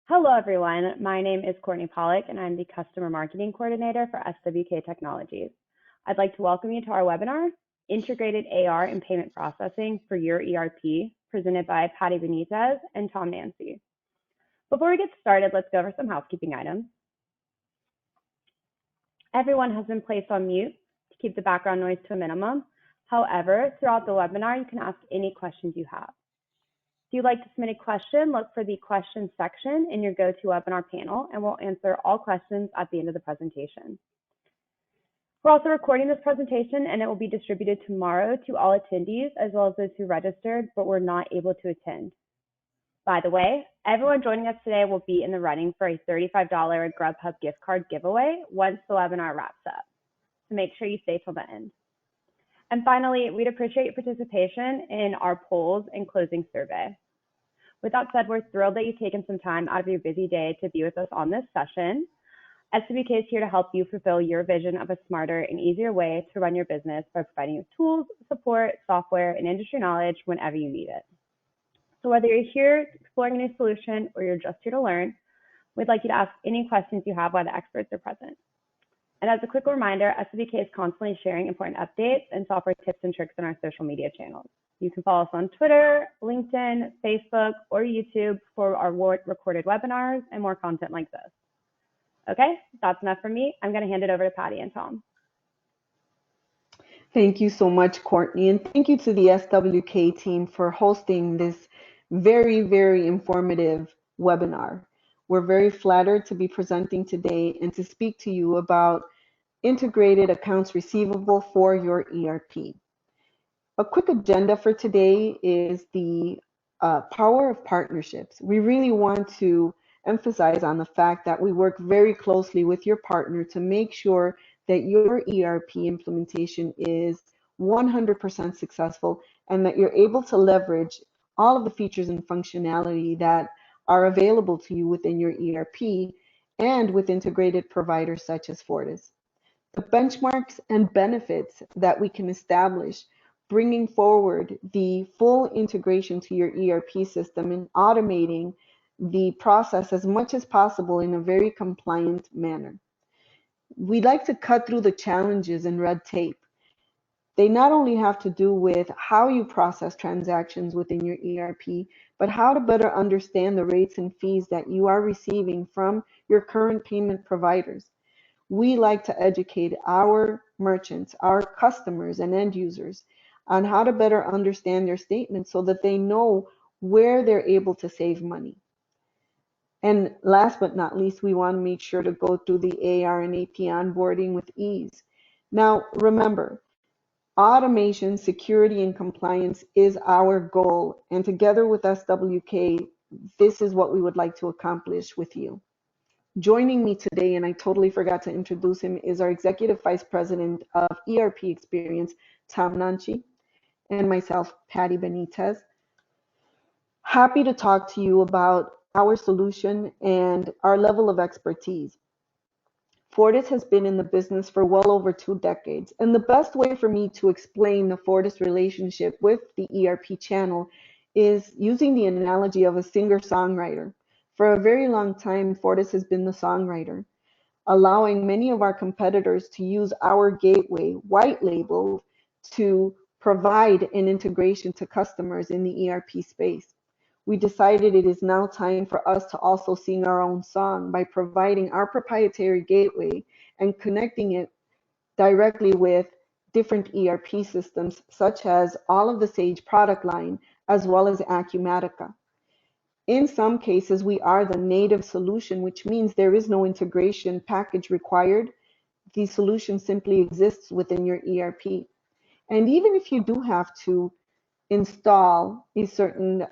Hello, everyone. My name is Courtney Pollock, and I'm the Customer Marketing Coordinator for SWK Technologies. I'd like to welcome you to our webinar, Integrated AR and Payment Processing for Your ERP, presented by Patty Benitez and Tom Nancy. Before we get started, let's go over some housekeeping items. Everyone has been placed on mute to keep the background noise to a minimum. However, throughout the webinar, you can ask any questions you have. If you'd like to submit a question, look for the questions section in your GoToWebinar panel, and we'll answer all questions at the end of the presentation. We're also recording this presentation, and it will be distributed tomorrow to all attendees, as well as those who registered but were not able to attend. By the way, everyone joining us today will be in the running for a $35 Grubhub gift card giveaway once the webinar wraps up. So make sure you stay till the end. And finally, we'd appreciate your participation in our polls and closing survey. With that said, we're thrilled that you've taken some time out of your busy day to be with us on this session. SWK is here to help you fulfill your vision of a smarter and easier way to run your business by providing you tools, support, software, and industry knowledge whenever you need it. So whether you're here exploring a new solution or you're just here to learn, we'd like you to ask any questions you have while the experts are present. And as a quick reminder, SWK is constantly sharing important updates and software tips and tricks on our social media channels. You can follow us on Twitter, LinkedIn, Facebook, or YouTube for our recorded webinars and more content like this. Okay, that's enough from me. I'm going to hand it over to Patty and Tom. Thank you so much, Courtney, and thank you to the SWK team for hosting this very, very informative webinar. We're very flattered to be presenting today and to speak to you about integrated accounts receivable for your ERP. A quick agenda for today is the power of partnerships. We really want to emphasize on the fact that we work very closely with your partner to make sure that your ERP implementation is 100% successful and that you're able to leverage all of the features and functionality that are available to you within your ERP and with integrated providers such as Fortis. The benchmarks and benefits that we can establish bringing forward the full integration to your ERP system and automating the process as much as possible in a very compliant manner. We'd like to cut through the challenges and red tape. They not only have to do with how you process transactions within your ERP, but how to better understand the rates and fees that you are receiving from your current payment providers. We like to educate our merchants, our customers and end users on how to better understand their statements so that they know where they're able to save money. And last but not least, we want to make sure to go through the AR and AP onboarding with ease. Now, remember, automation, security, and compliance is our goal. And together with SWK, this is what we would like to accomplish with you. Joining me today, and I totally forgot to introduce him, is our Executive Vice President of ERP Experience, Tom Nancy, and myself, Patty Benitez. Happy to talk to you about our solution and our level of expertise. Fortis has been in the business for well over 2 decades, and the best way for me to explain the Fortis relationship with the ERP channel is using the analogy of a singer-songwriter. For a very long time, Fortis has been the songwriter, allowing many of our competitors to use our gateway, white label, to provide an integration to customers in the ERP space. We decided it is now time for us to also sing our own song by providing our proprietary gateway and connecting it directly with different ERP systems, such as all of the Sage product line, as well as Acumatica. In some cases, we are the native solution, which means there is no integration package required. The solution simply exists within your ERP. And even if you do have to install a certain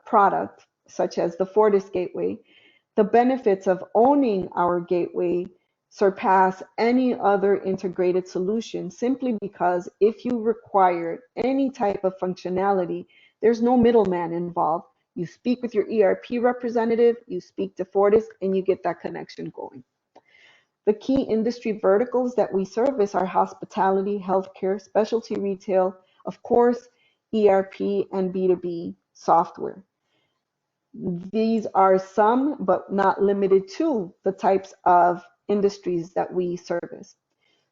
product, such as the Fortis gateway, the benefits of owning our gateway surpass any other integrated solution, simply because if you require any type of functionality, there's no middleman involved. You speak with your ERP representative, you speak to Fortis, and you get that connection going. The key industry verticals that we service are hospitality, healthcare, specialty retail, of course, ERP, and B2B software. These are some, but not limited to, the types of industries that we service.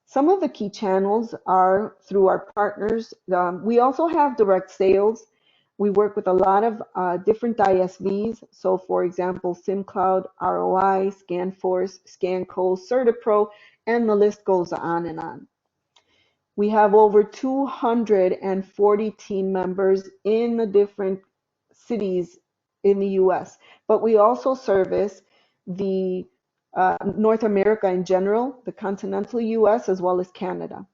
Some of the key channels are through our partners. We also have direct sales. We work with a lot of different ISVs. So for example, SimCloud, ROI, ScanForce, ScanCo, CertaPro, and the list goes on and on. We have over 240 team members in the different cities in the US, but we also service the North America in general, the continental US, as well as Canada.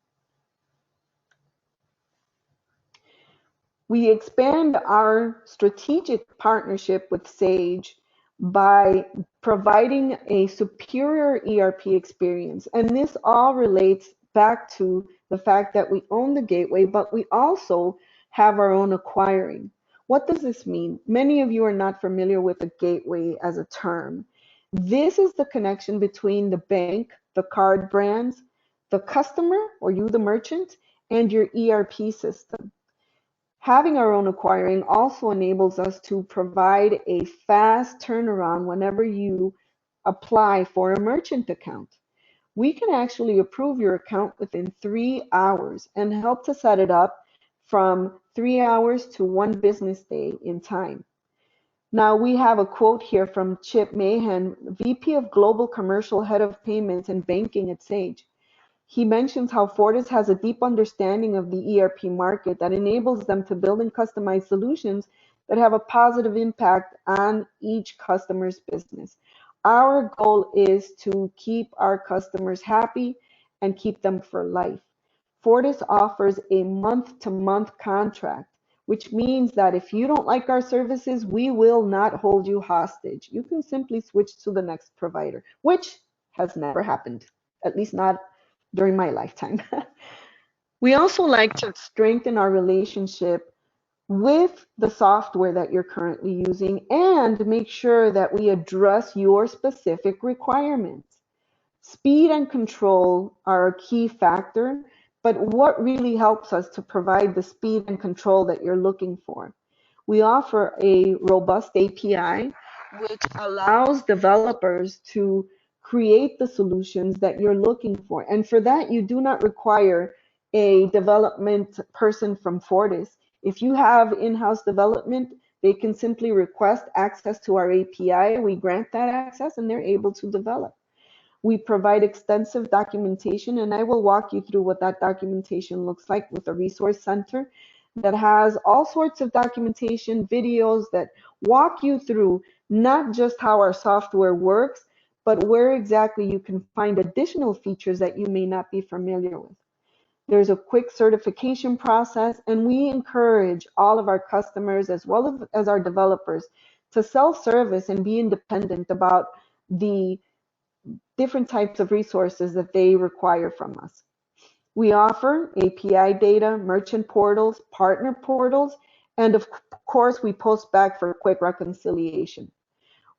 We expand our strategic partnership with Sage by providing a superior ERP experience. And this all relates back to the fact that we own the gateway, but we also have our own acquiring. What does this mean? Many of you are not familiar with a gateway as a term. This is the connection between the bank, the card brands, the customer, or you, the merchant, and your ERP system. Having our own acquiring also enables us to provide a fast turnaround whenever you apply for a merchant account. We can actually approve your account within 3 hours and help to set it up from 3 hours to 1 business day in time. Now we have a quote here from Chip Mahan, VP of Global Commercial Head of Payments and Banking at Sage. He mentions how Fortis has a deep understanding of the ERP market that enables them to build and customize solutions that have a positive impact on each customer's business. Our goal is to keep our customers happy and keep them for life. Fortis offers a month-to-month contract, which means that if you don't like our services, we will not hold you hostage. You can simply switch to the next provider, which has never happened, at least not during my lifetime. We also like to strengthen our relationship with the software that you're currently using and make sure that we address your specific requirements. Speed and control are a key factor, but what really helps us to provide the speed and control that you're looking for? We offer a robust API which allows developers to create the solutions that you're looking for. And for that, you do not require a development person from Fortis. If you have in-house development, they can simply request access to our API. We grant that access and they're able to develop. We provide extensive documentation, and I will walk you through what that documentation looks like with a resource center that has all sorts of documentation, videos that walk you through not just how our software works, but where exactly you can find additional features that you may not be familiar with. There's a quick certification process, and we encourage all of our customers as well as our developers to self-service and be independent about the different types of resources that they require from us. We offer API data, merchant portals, partner portals, and of course, we post back for quick reconciliation.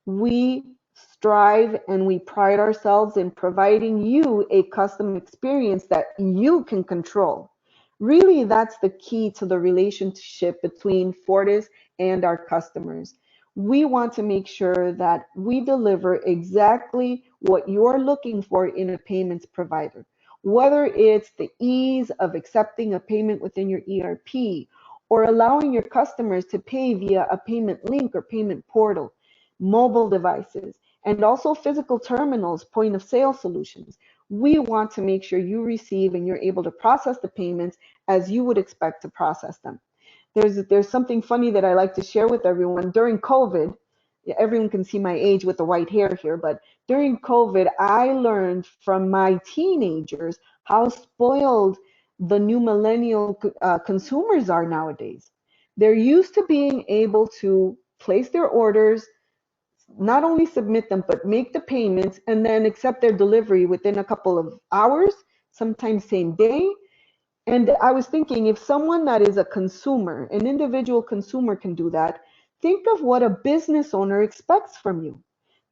We strive and we pride ourselves in providing you a custom experience that you can control. Really, that's the key to the relationship between Fortis and our customers. We want to make sure that we deliver exactly what you're looking for in a payments provider, whether it's the ease of accepting a payment within your ERP or allowing your customers to pay via a payment link or payment portal, mobile devices, and also physical terminals, point of sale solutions. We want to make sure you receive and you're able to process the payments as you would expect to process them. There's something funny that I like to share with everyone. During COVID, everyone can see my age with the white hair here, but during COVID, I learned from my teenagers how spoiled the new millennial consumers are nowadays. They're used to being able to place their orders, not only submit them, but make the payments and then accept their delivery within a couple of hours, sometimes same day. And I was thinking, if someone that is a consumer, an individual consumer can do that, think of what a business owner expects from you.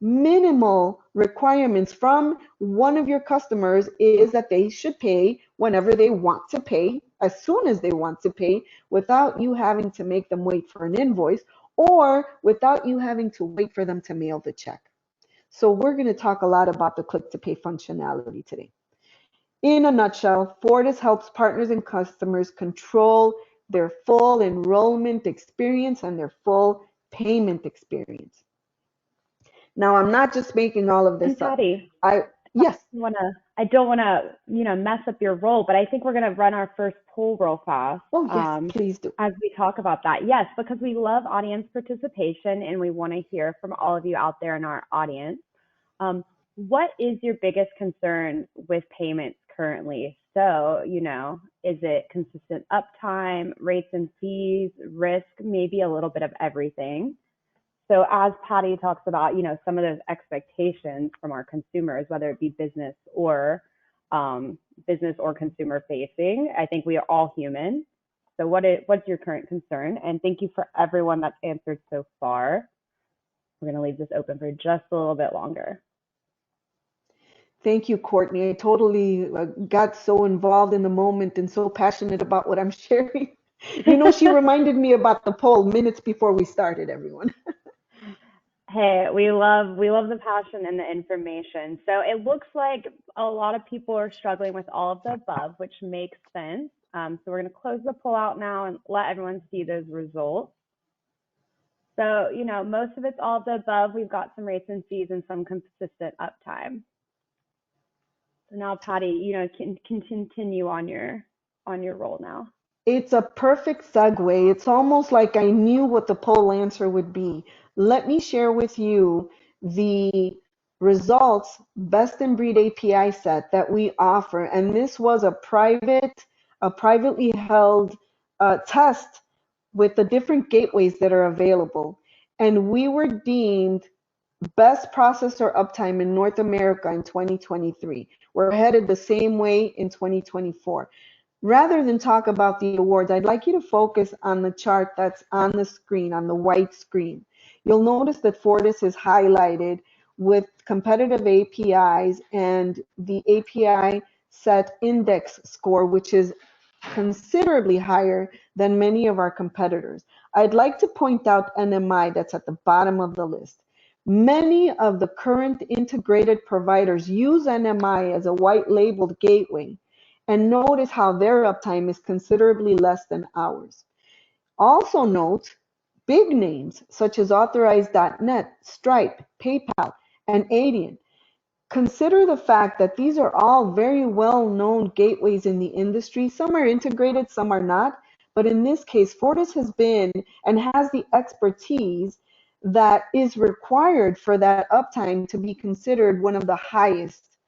Minimal requirements from one of your customers is that they should pay whenever they want to pay, as soon as they want to pay, without you having to make them wait for an invoice or without you having to wait for them to mail the check. So we're going to talk a lot about the click to pay functionality today. In a nutshell, Fortis helps partners and customers control their full enrollment experience and their full payment experience. Now, I'm not just making all of And this up. Patty, Yes. I don't wanna, mess up your role, but I think we're gonna run our first poll real fast. Oh, yes, please do. As we talk about that. Yes, because we love audience participation and we want to hear from all of you out there in our audience. What is your biggest concern with payments currently? So, is it consistent uptime, rates and fees, risk, maybe a little bit of everything? So as Patty talks about, some of those expectations from our consumers, whether it be business or consumer facing, I think we are all human. So what's your current concern? And thank you for everyone that's answered so far. We're going to leave this open for just a little bit longer. Thank you, Courtney. I totally got so involved in the moment and so passionate about what I'm sharing. She reminded me about the poll minutes before we started, everyone. Hey, we love the passion and the information. So it looks like a lot of people are struggling with all of the above, which makes sense. So we're going to close the poll out now and let everyone see those results. So, most of it's all of the above. We've got some rates and fees and some consistent uptime. So now, Patty, can continue on your role now. It's a perfect segue. It's almost like I knew what the poll answer would be. Let me share with you the results best in breed API set that we offer. And this was a privately held test with the different gateways that are available. And we were deemed best processor uptime in North America in 2023. We're headed the same way in 2024. Rather than talk about the awards, I'd like you to focus on the chart that's on the screen, on the white screen. You'll notice that Fortis is highlighted with competitive APIs and the API set index score, which is considerably higher than many of our competitors. I'd like to point out NMI that's at the bottom of the list. Many of the current integrated providers use NMI as a white labeled gateway. And notice how their uptime is considerably less than ours. Also note big names such as Authorize.net, Stripe, PayPal, and Adyen. Consider the fact that these are all very well-known gateways in the industry. Some are integrated, some are not. But in this case, Fortis has been and has the expertise that is required for that uptime to be considered one of the highest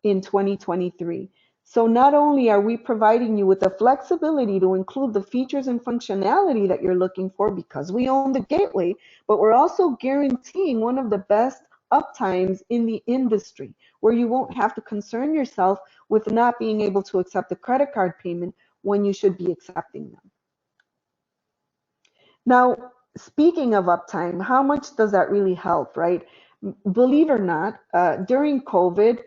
in 2023. So not only are we providing you with the flexibility to include the features and functionality that you're looking for because we own the gateway, but we're also guaranteeing one of the best uptimes in the industry where you won't have to concern yourself with not being able to accept a credit card payment when you should be accepting them. Now, speaking of uptime, how much does that really help, right? Believe it or not, during COVID,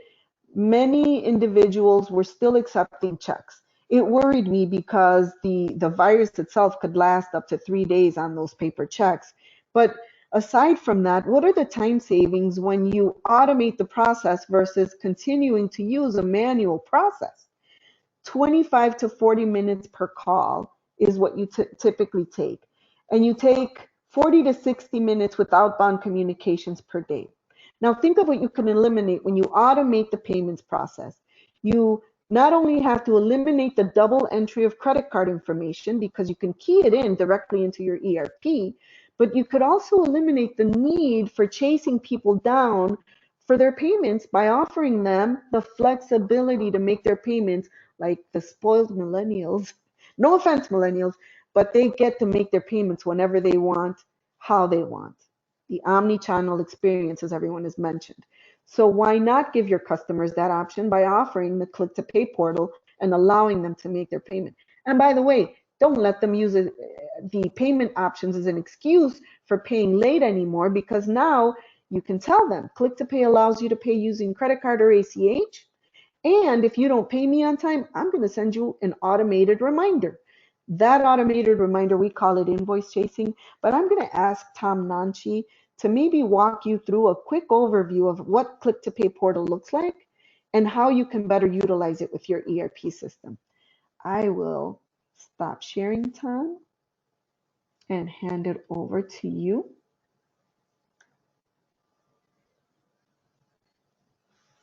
many individuals were still accepting checks. It worried me because the virus itself could last up to 3 days on those paper checks. But aside from that, what are the time savings when you automate the process versus continuing to use a manual process? 25 to 40 minutes per call is what you typically take. And you take 40 to 60 minutes with outbound communications per day. Now think of what you can eliminate when you automate the payments process. You not only have to eliminate the double entry of credit card information because you can key it in directly into your ERP, but you could also eliminate the need for chasing people down for their payments by offering them the flexibility to make their payments like the spoiled millennials. No offense, millennials, but they get to make their payments whenever they want, how they want. The omni-channel experience, as everyone has mentioned. So why not give your customers that option by offering the click to pay portal and allowing them to make their payment? And by the way, don't let them use the payment options as an excuse for paying late anymore, because now you can tell them click to pay allows you to pay using credit card or ACH. And if you don't pay me on time, I'm going to send you an automated reminder. That automated reminder, we call it invoice chasing, but I'm going to ask Tom Nanchi to maybe walk you through a quick overview of what Click to Pay portal looks like and how you can better utilize it with your ERP system. I will stop sharing, Tom, and hand it over to you.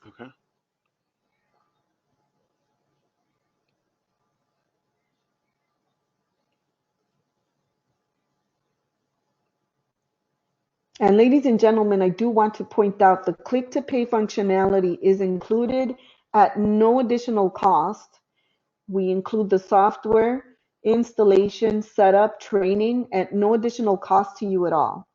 Okay. And ladies and gentlemen, I do want to point out the click to pay functionality is included at no additional cost. We include the software, installation, setup, training at no additional cost to you at all.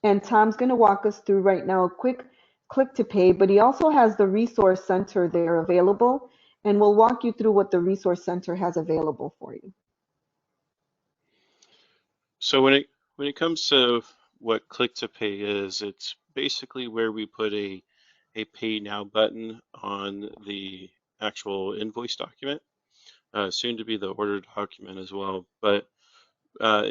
And Tom's going to walk us through right now a quick click to pay, but he also has the resource center there available, and we'll walk you through what the resource center has available for you. So when it comes to what click to pay is, it's basically where we put a pay now button on the actual invoice document, soon to be the order document as well. But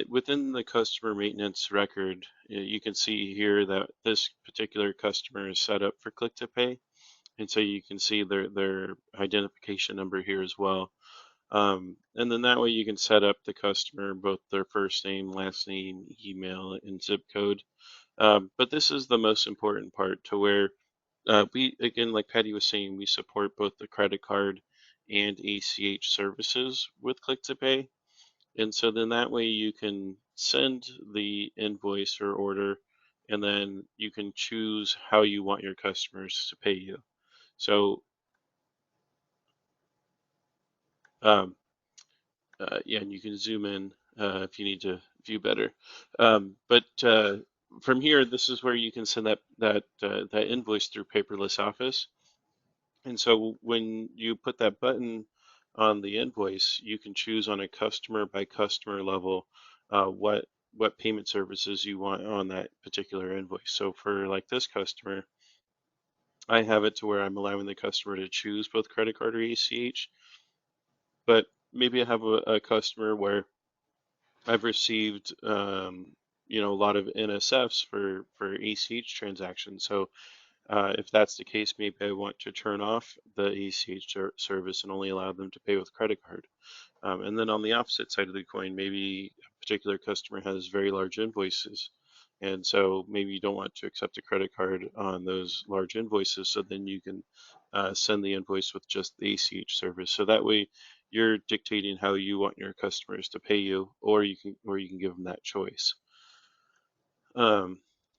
within the customer maintenance record, you can see here that this particular customer is set up for click to pay, and so you can see their identification number here as well. And then that way you can set up the customer, both their first name, last name, email, and zip code. But this is the most important part, to where we, again, like Patty was saying, we support both the credit card and ACH services with Click to Pay. And so then that way you can send the invoice or order, and then you can choose how you want your customers to pay you. So um, yeah, and you can zoom in if you need to view better. But from here, this is where you can send that invoice through paperless office. And so when you put that button on the invoice, you can choose on a customer by customer level what payment services you want on that particular invoice. So for like this customer, I have it to where I'm allowing the customer to choose both credit card or ACH. But maybe I have a customer where I've received a lot of NSFs for ACH transactions. So if that's the case, maybe I want to turn off the ACH service and only allow them to pay with credit card. And then on the opposite side of the coin, maybe a particular customer has very large invoices. And so maybe you don't want to accept a credit card on those large invoices. So then you can send the invoice with just the ACH service. So that way you're dictating how you want your customers to pay you, or you can give them that choice.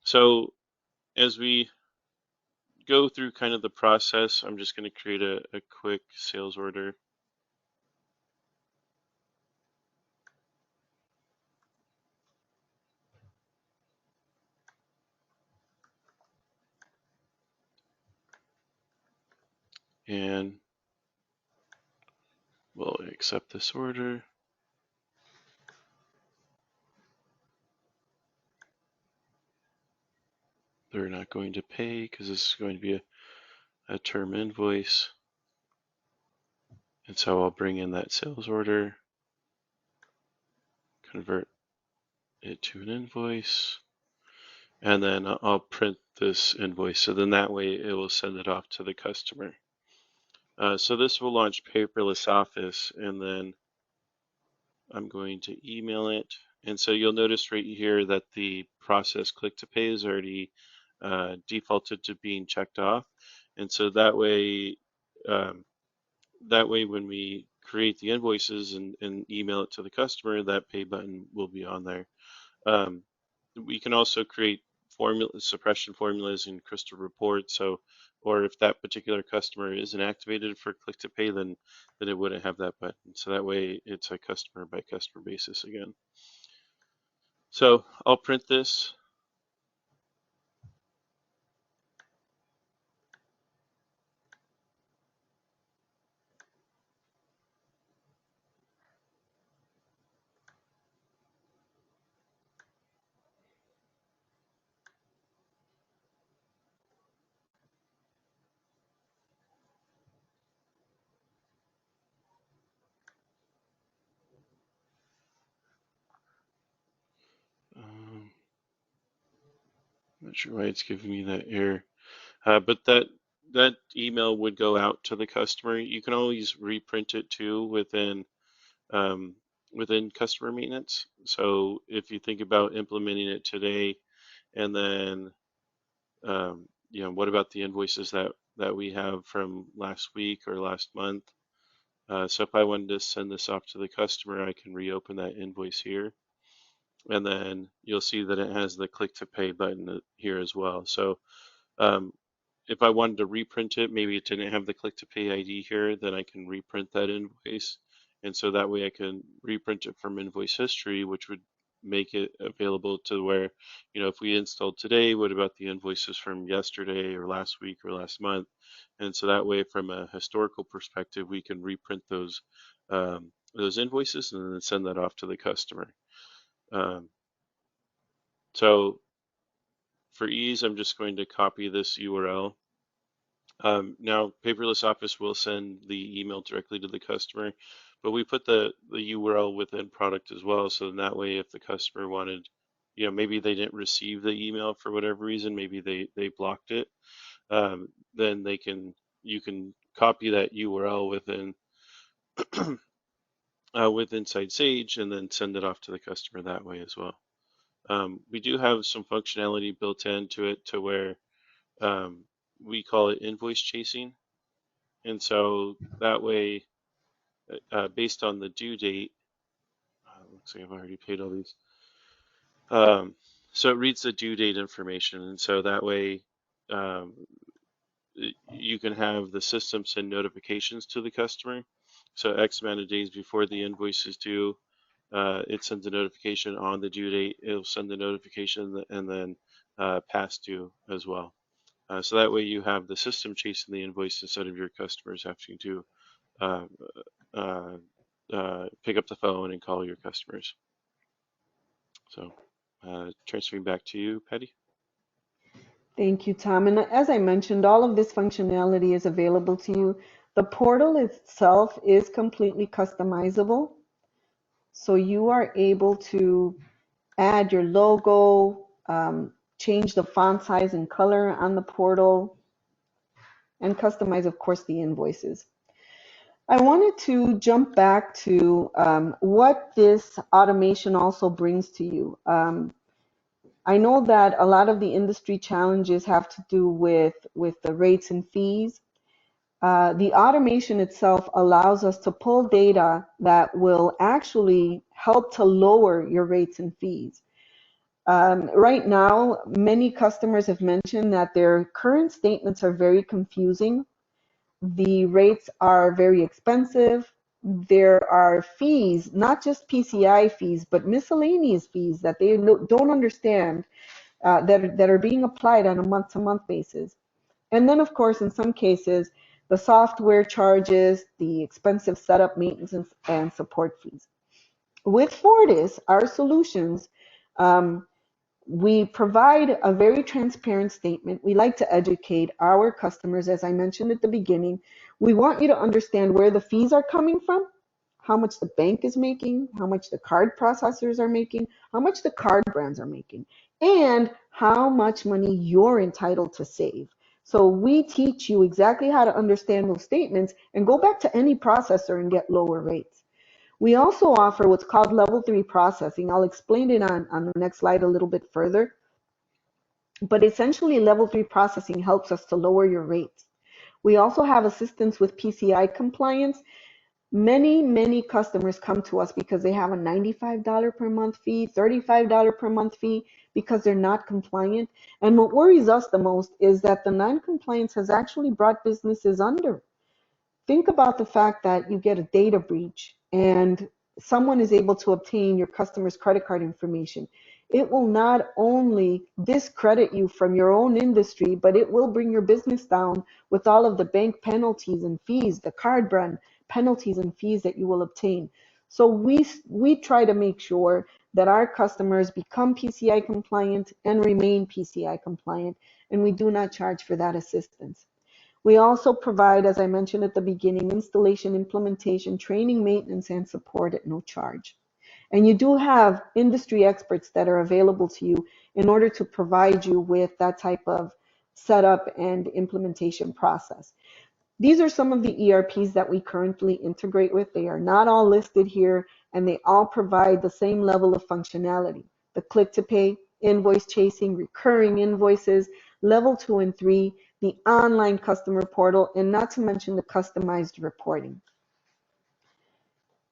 So as we go through kind of the process, I'm just going to create a quick sales order. And we'll accept this order. They're not going to pay because this is going to be a term invoice. And so I'll bring in that sales order, convert it to an invoice, and then I'll print this invoice. So then that way it will send it off to the customer. So this will launch paperless office, and then I'm going to email it. And so you'll notice right here that the process click to pay is already defaulted to being checked off. And so um, that way when we create the invoices and email it to the customer, that pay button will be on there. We can also create suppression formulas in Crystal Report. So, or if that particular customer isn't activated for click to pay, then it wouldn't have that button. So that way it's a customer by customer basis again. So I'll print this. not sure why it's giving me that error. But that email would go out to the customer. You can always reprint it too um, within customer maintenance. So if you think about implementing it today, and then what about the invoices that we have from last week or last month? So if I wanted to send this off to the customer, I can reopen that invoice here, and then you'll see that it has the click to pay button here as well. So um, if I wanted to reprint it, maybe it didn't have the click to pay ID here, then I can reprint that invoice. And so that way I can reprint it from invoice history, which would make it available to where, if we installed today, what about the invoices from yesterday or last week or last month? And so that way, from a historical perspective, we can reprint those invoices and then send that off to the customer. Um, so for ease, I'm just going to copy this URL. Now, Paperless Office will send the email directly to the customer, but we put the URL within product as well. So that way, if the customer wanted, maybe they didn't receive the email for whatever reason, maybe they blocked it, then you can copy that URL within with inside Sage and then send it off to the customer that way as well. We do have some functionality built into it to where we call it invoice chasing. And so that way, based on the due date, looks like I've already paid all these. So it reads the due date information. And so that way, um, you can have the system send notifications to the customer. So X amount of days before the invoice is due, it sends a notification on the due date. It'll send the notification and then past due as well. So that way you have the system chasing the invoice instead of your customers having to uh, pick up the phone and call your customers. So transferring back to you, Patty. Thank you, Tom. And as I mentioned, all of this functionality is available to you. The portal itself is completely customizable. So you are able to add your logo, change the font size and color on the portal, and customize, of course, the invoices. I wanted to jump back to what this automation also brings to you. I know that a lot of the industry challenges have to do with the rates and fees. The automation itself allows us to pull data that will actually help to lower your rates and fees. Right now, many customers have mentioned that their current statements are very confusing. The rates are very expensive. There are fees, not just PCI fees, but miscellaneous fees that they don't understand that are being applied on a month-to-month basis. And then, of course, in some cases, the software charges, the expensive setup, maintenance, and support fees. With Fortis, our solutions, we provide a very transparent statement. We like to educate our customers, as I mentioned at the beginning. We want you to understand where the fees are coming from, how much the bank is making, how much the card processors are making, how much the card brands are making, and how much money you're entitled to save. So we teach you exactly how to understand those statements and go back to any processor and get lower rates. We also offer what's called level 3 processing. I'll explain it on the next slide a little bit further. But essentially, level 3 processing helps us to lower your rates. We also have assistance with PCI compliance. Many customers come to us because they have a $95 per month fee, $35 per month fee, because they're not compliant. And what worries us the most is that the non-compliance has actually brought businesses under. Think about the fact that you get a data breach and someone is able to obtain your customer's credit card information. It will not only discredit you from your own industry, but it will bring your business down with all of the bank penalties and fees, the card brand penalties and fees that you will obtain. So we try to make sure that our customers become PCI compliant and remain PCI compliant, and we do not charge for that assistance. We also provide, as I mentioned at the beginning, installation, implementation, training, maintenance, and support at no charge. And you do have industry experts that are available to you in order to provide you with that type of setup and implementation process. These are some of the ERPs that we currently integrate with. They are not all listed here, and they all provide the same level of functionality. The click to pay, invoice chasing, recurring invoices, level 2 and 3, the online customer portal, and not to mention the customized reporting.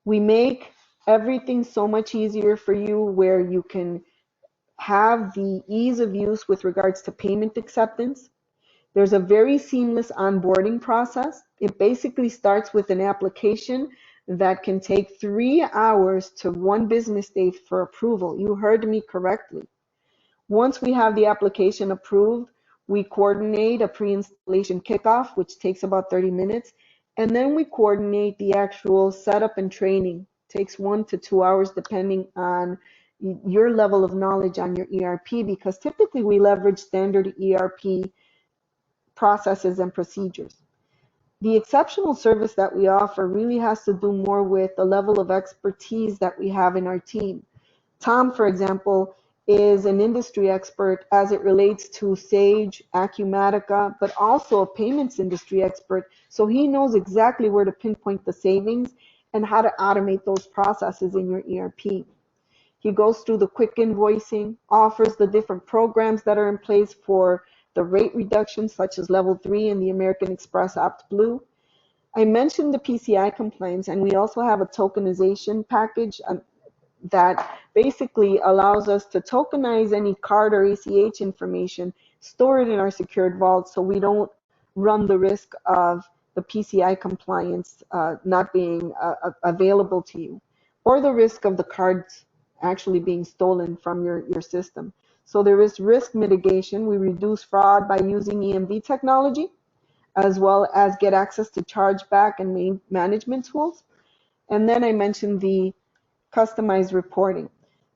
We make everything so much easier for you, where you can have the ease of use with regards to payment acceptance. There's a very seamless onboarding process. It basically starts with an application that can take 3 hours to 1 business day for approval. You heard me correctly. Once we have the application approved, we coordinate a pre-installation kickoff, which takes about 30 minutes, and then we coordinate the actual setup and training. It takes 1 to 2 hours depending on your level of knowledge on your ERP, because typically we leverage standard ERP processes and procedures. The exceptional service that we offer really has to do more with the level of expertise that we have in our team. Tom, for example, is an industry expert as it relates to Sage, Acumatica, but also a payments industry expert. So he knows exactly where to pinpoint the savings and how to automate those processes in your ERP. He goes through the quick invoicing, offers the different programs that are in place for the rate reductions, such as level 3 and the American Express Opt Blue. I mentioned the PCI compliance, and we also have a tokenization package that basically allows us to tokenize any card or ACH information, store it in our secured vault, so we don't run the risk of the PCI compliance not being available to you, or the risk of the cards actually being stolen from your system. So there is risk mitigation. We reduce fraud by using EMV technology, as well as get access to chargeback and management tools. And then I mentioned the customized reporting.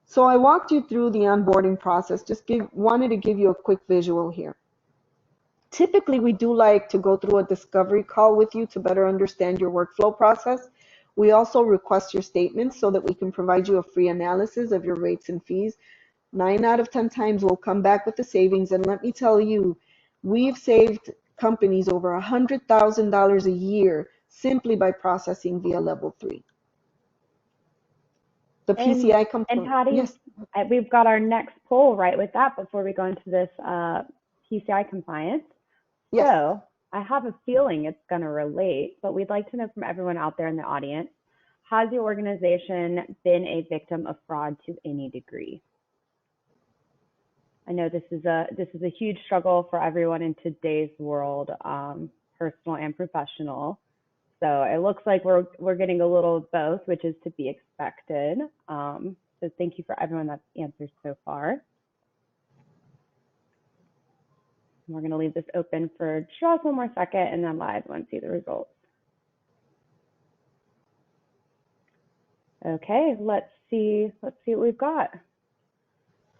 So I walked you through the onboarding process, wanted to give you a quick visual here. Typically, we do like to go through a discovery call with you to better understand your workflow process. We also request your statements so that we can provide you a free analysis of your rates and fees. 9 out of 10 times we'll come back with the savings, and let me tell you, we've saved companies over $100,000 a year simply by processing via level 3. The PCI component. And Patty, yes. We've got our next poll right with that before we go into this PCI compliance. Yes. So I have a feeling it's going to relate, but we'd like to know from everyone out there in the audience, has your organization been a victim of fraud to any degree? I know this is a huge struggle for everyone in today's world, personal and professional. So it looks like we're getting a little of both, which is to be expected. So thank you for everyone that's answered so far. We're going to leave this open for just one more second, and then live and see the results. Okay, let's see what we've got.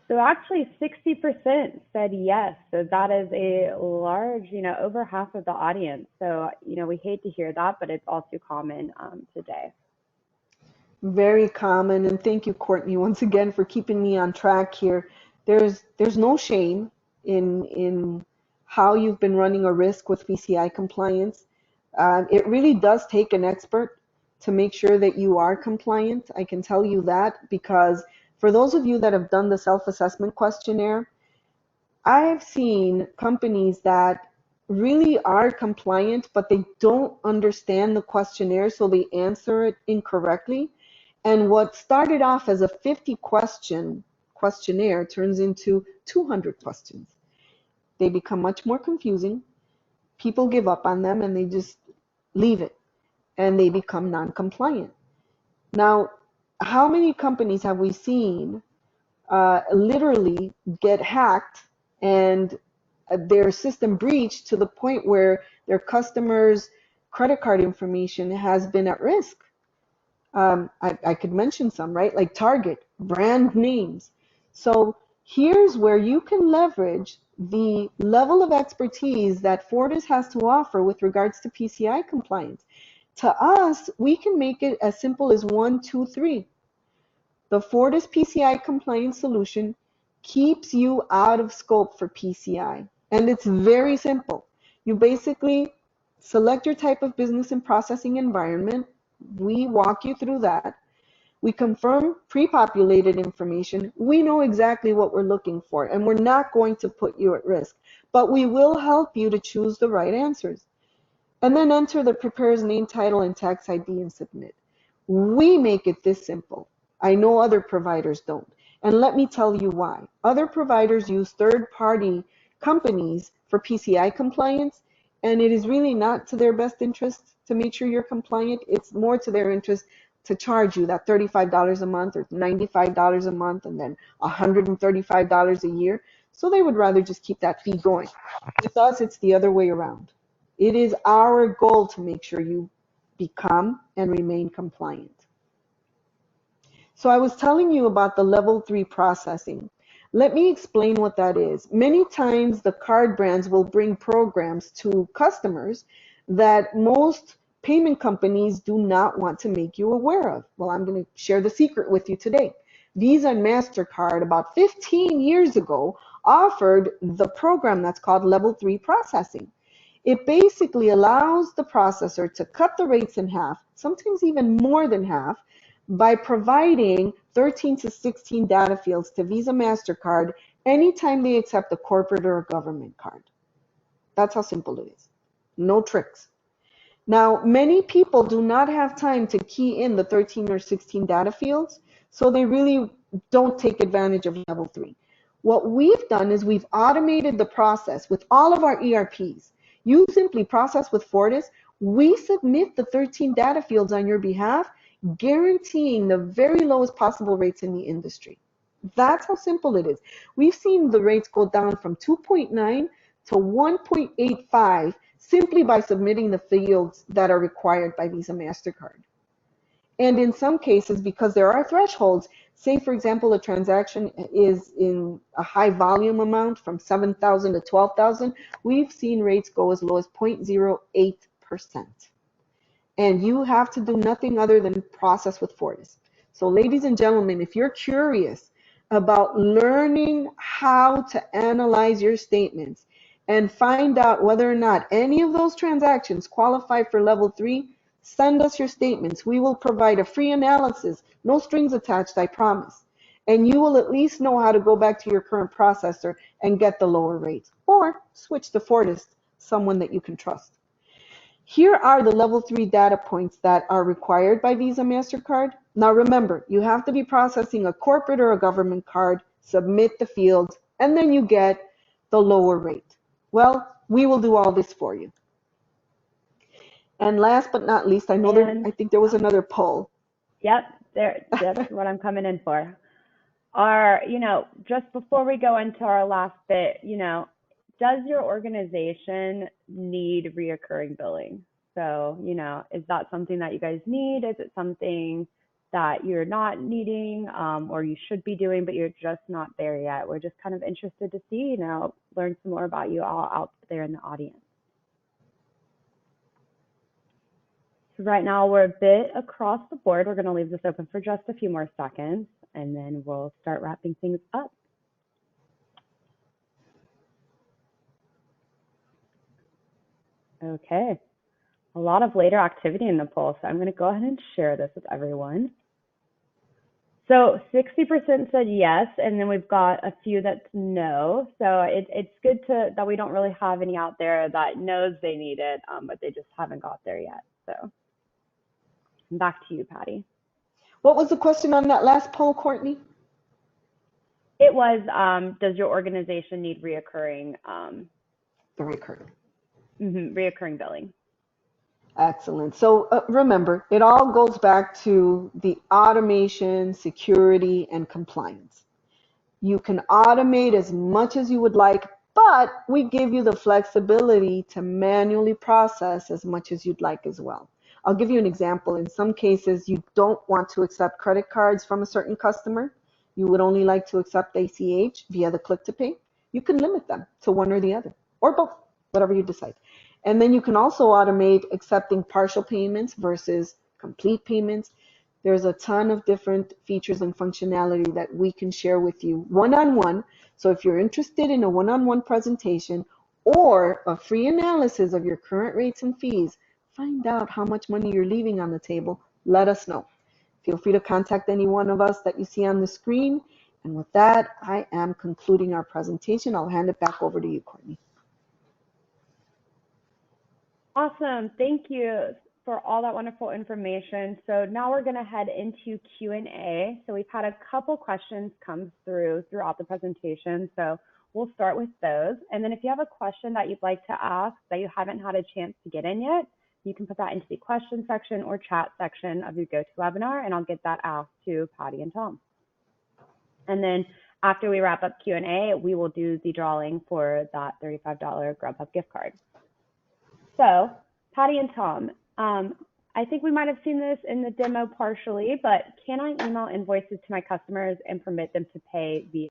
So actually 60% said yes. So that is a large, over half of the audience. So, we hate to hear that, but it's all too common today. Very common. And thank you, Courtney, once again for keeping me on track here. There's no shame in how you've been running a risk with PCI compliance. It really does take an expert to make sure that you are compliant. I can tell you that, because for those of you that have done the self-assessment questionnaire, I've seen companies that really are compliant, but they don't understand the questionnaire, so they answer it incorrectly. And what started off as a 50-question questionnaire turns into 200 questions. They become much more confusing. People give up on them and they just leave it, and they become non-compliant. Now, how many companies have we seen literally get hacked and their system breached to the point where their customers' credit card information has been at risk? I could mention some, right? Like Target, brand names. So here's where you can leverage the level of expertise that Fortis has to offer with regards to PCI compliance. To us, we can make it as simple as 1, 2, 3. The Fortis PCI compliance solution keeps you out of scope for PCI. And it's very simple. You basically select your type of business and processing environment. We walk you through that. We confirm pre-populated information. We know exactly what we're looking for, and we're not going to put you at risk, but we will help you to choose the right answers. And then enter the preparer's name, title, and tax ID and submit. We make it this simple. I know other providers don't. And let me tell you why. Other providers use third-party companies for PCI compliance, and it is really not to their best interest to make sure you're compliant. It's more to their interest to charge you that $35 a month or $95 a month and then $135 a year. So they would rather just keep that fee going. With us, it's the other way around. It is our goal to make sure you become and remain compliant. So I was telling you about the level 3 processing. Let me explain what that is. Many times the card brands will bring programs to customers that most payment companies do not want to make you aware of. Well, I'm going to share the secret with you today. Visa and MasterCard about 15 years ago offered the program that's called level 3 processing. It basically allows the processor to cut the rates in half, sometimes even more than half, by providing 13 to 16 data fields to Visa, MasterCard anytime they accept a corporate or a government card. That's how simple it is. No tricks. Now, many people do not have time to key in the 13 or 16 data fields, so they really don't take advantage of level 3. What we've done is we've automated the process with all of our ERPs. You simply process with Fortis. We submit the 13 data fields on your behalf, guaranteeing the very lowest possible rates in the industry. That's how simple it is. We've seen the rates go down from 2.9 to 1.85 simply by submitting the fields that are required by Visa, MasterCard. And in some cases, because there are thresholds, say for example, a transaction is in a high volume amount from 7,000 to 12,000, we've seen rates go as low as 0.08%. And you have to do nothing other than process with Fortis. So ladies and gentlemen, if you're curious about learning how to analyze your statements and find out whether or not any of those transactions qualify for level 3, send us your statements. We will provide a free analysis, no strings attached, I promise. And you will at least know how to go back to your current processor and get the lower rates, or switch to Fortis, someone that you can trust. Here are the level 3 data points that are required by Visa, MasterCard. Now remember, you have to be processing a corporate or a government card, submit the fields, and then you get the lower rate. Well, we will do all this for you. And last but not least, I think there was another poll. Yep, that's what I'm coming in for. Just before we go into our last bit, does your organization need reoccurring billing? So, is that something that you guys need? Is it something that you're not needing, or you should be doing, but you're just not there yet? We're just kind of interested to see, learn some more about you all out there in the audience. So right now we're a bit across the board. We're going to leave this open for just a few more seconds, and then we'll start wrapping things up. Okay, a lot of later activity in the poll, so I'm going to go ahead and share this with everyone. So 60% said yes, and then we've got a few that's no. So it's good that we don't really have any out there that knows they need it, but they just haven't got there yet. So back to you, Patty. What was the question on that last poll, Courtney? It was, does your organization need reoccurring? Reoccurring billing. Excellent. So remember, it all goes back to the automation, security, and compliance. You can automate as much as you would like, but we give you the flexibility to manually process as much as you'd like as well. I'll give you an example. In some cases, you don't want to accept credit cards from a certain customer. You would only like to accept ACH via the click to pay. You can limit them to one or the other, or both, whatever you decide. And then you can also automate accepting partial payments versus complete payments. There's a ton of different features and functionality that we can share with you one-on-one. So if you're interested in a one-on-one presentation or a free analysis of your current rates and fees, find out how much money you're leaving on the table, let us know. Feel free to contact any one of us that you see on the screen. And with that, I am concluding our presentation. I'll hand it back over to you, Courtney. Awesome. Thank you for all that wonderful information. So now we're going to head into Q&A. So we've had a couple questions come throughout the presentation. So we'll start with those. And then if you have a question that you'd like to ask that you haven't had a chance to get in yet, you can put that into the question section or chat section of your GoToWebinar, and I'll get that asked to Patty and Tom. And then after we wrap up Q&A, we will do the drawing for that $35 Grubhub gift card. So Patty and Tom, I think we might have seen this in the demo partially, but can I email invoices to my customers and permit them to pay via?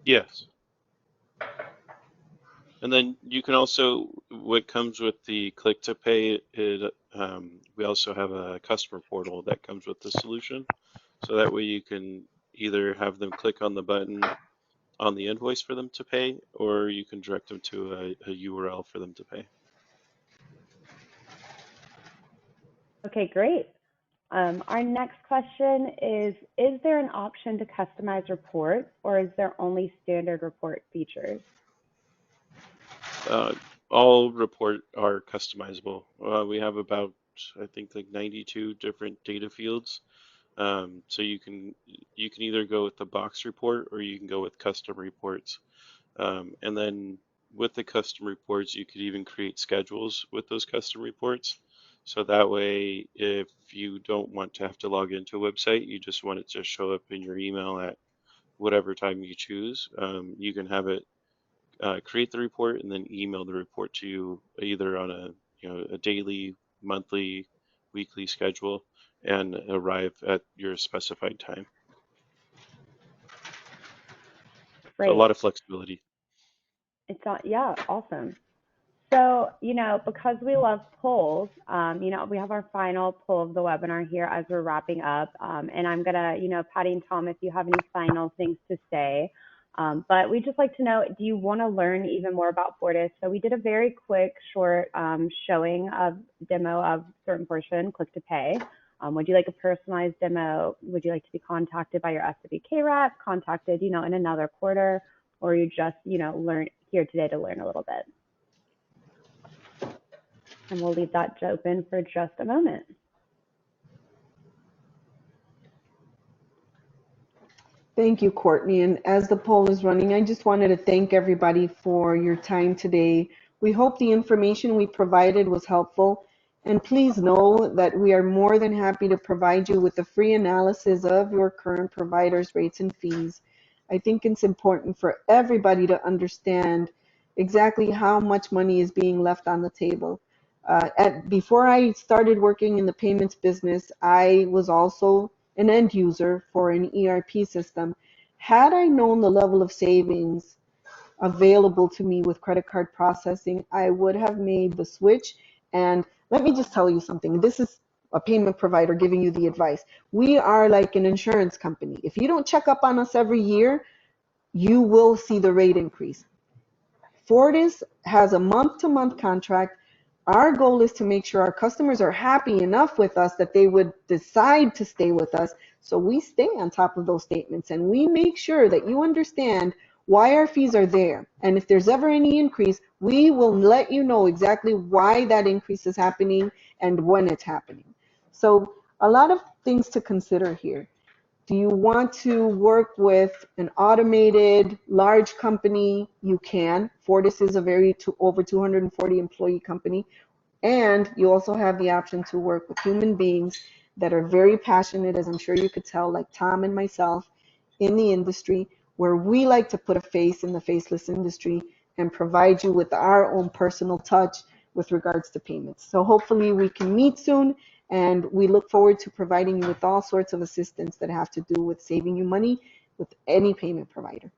Yes. And then you can also, what comes with the click to pay, we also have a customer portal that comes with the solution. So that way you can either have them click on the button on the invoice for them to pay, or you can direct them to a URL for them to pay. Okay, great. Our next question is there an option to customize reports, or is there only standard report features? All report are customizable. We have about, I think, like 92 different data fields. So you can either go with the box report or you can go with custom reports. And then with the custom reports, you could even create schedules with those custom reports. So that way, if you don't want to have to log into a website, you just want it to show up in your email at whatever time you choose, you can have it create the report and then email the report to you either on a daily, monthly, weekly schedule and arrive at your specified time. Great. So a lot of flexibility. It's not, yeah, awesome. So, because we love polls, we have our final poll of the webinar here as we're wrapping up. And I'm gonna, Patty and Tom, if you have any final things to say. But we'd just like to know, do you want to learn even more about Fortis? So we did a very quick, short showing of demo of certain portion, click to pay. Would you like a personalized demo? Would you like to be contacted by your SWK rep, contacted, in another quarter, or you just, learn here today to learn a little bit? And we'll leave that open for just a moment. Thank you, Courtney. And as the poll is running, I just wanted to thank everybody for your time today. We hope the information we provided was helpful. And please know that we are more than happy to provide you with a free analysis of your current provider's rates and fees. I think it's important for everybody to understand exactly how much money is being left on the table. Before I started working in the payments business, I was also an end user for an ERP system. Had I known the level of savings available to me with credit card processing, I would have made the switch. And let me just tell you something. This is a payment provider giving you the advice. We are like an insurance company. If you don't check up on us every year, you will see the rate increase. Fortis has a month-to-month contract. Our goal is to make sure our customers are happy enough with us that they would decide to stay with us. So we stay on top of those statements and we make sure that you understand why our fees are there. And if there's ever any increase, we will let you know exactly why that increase is happening and when it's happening. So a lot of things to consider here. Do you want to work with an automated large company? You can. Fortis is a over 240 employee company. And you also have the option to work with human beings that are very passionate, as I'm sure you could tell, like Tom and myself in the industry, where we like to put a face in the faceless industry and provide you with our own personal touch with regards to payments. So hopefully we can meet soon. And we look forward to providing you with all sorts of assistance that have to do with saving you money with any payment provider.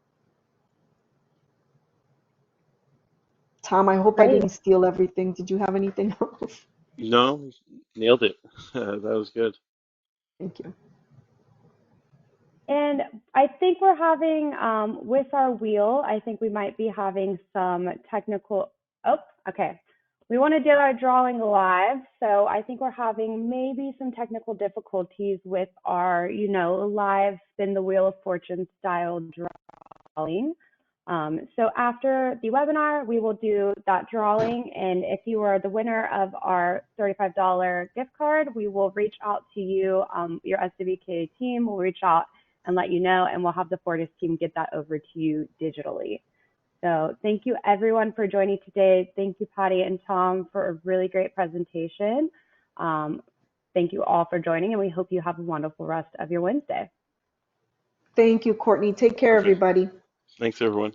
Tom, I hope I didn't steal everything. Did you have anything else? No, nailed it. That was good. Thank you. And I think we're having, with our wheel, I think we might be having some technical, oh, okay. We want to do our drawing live, so I think we're having maybe some technical difficulties with our, live spin the wheel of fortune style drawing. So after the webinar, we will do that drawing, and if you are the winner of our $35 gift card, we will reach out to you. Your SWK team will reach out and let you know, and we'll have the Fortis team get that over to you digitally. So thank you everyone for joining today. Thank you, Patty and Tom, for a really great presentation. Thank you all for joining, and we hope you have a wonderful rest of your Wednesday. Thank you, Courtney. Take care, Perfect. everybody. Thanks, everyone.